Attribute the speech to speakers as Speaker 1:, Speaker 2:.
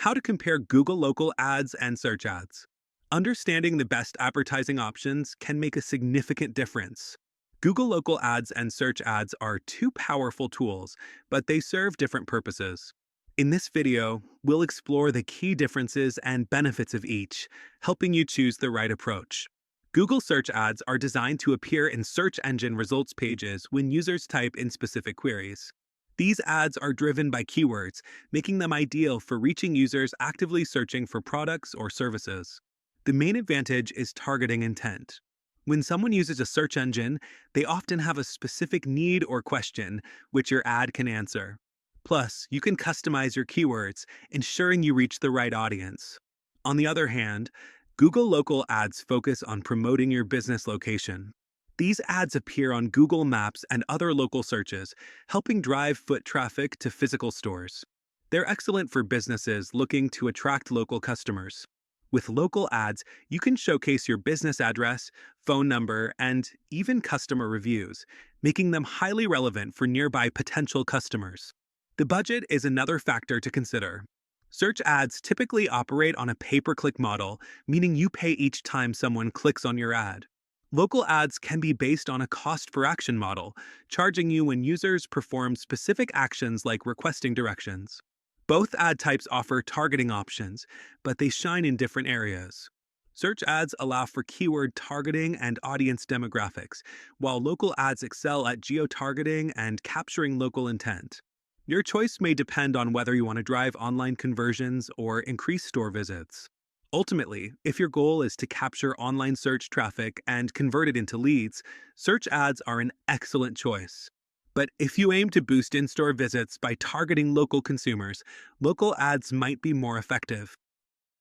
Speaker 1: How to compare Google local ads and search ads. Understanding the best advertising options can make a significant difference. Google local ads and search ads are two powerful tools, but they serve different purposes. In this video, we'll explore the key differences and benefits of each, helping you choose the right approach. Google search ads are designed to appear in search engine results pages when users type in specific queries. These ads are driven by keywords, making them ideal for reaching users actively searching for products or services. The main advantage is targeting intent. When someone uses a search engine, they often have a specific need or question, which your ad can answer. Plus, you can customize your keywords, ensuring you reach the right audience. On the other hand, Google local ads focus on promoting your business location. These ads appear on Google Maps and other local searches, helping drive foot traffic to physical stores. They're excellent for businesses looking to attract local customers. With local ads, you can showcase your business address, phone number, and even customer reviews, making them highly relevant for nearby potential customers. The budget is another factor to consider. Search ads typically operate on a pay-per-click model, meaning you pay each time someone clicks on your ad. Local ads can be based on a cost per action model, charging you when users perform specific actions like requesting directions. Both ad types offer targeting options, but they shine in different areas. Search ads allow for keyword targeting and audience demographics, while local ads excel at geo-targeting and capturing local intent. Your choice may depend on whether you want to drive online conversions or increase store visits. Ultimately, if your goal is to capture online search traffic and convert it into leads, search ads are an excellent choice. But if you aim to boost in store visits by targeting local consumers, local ads might be more effective.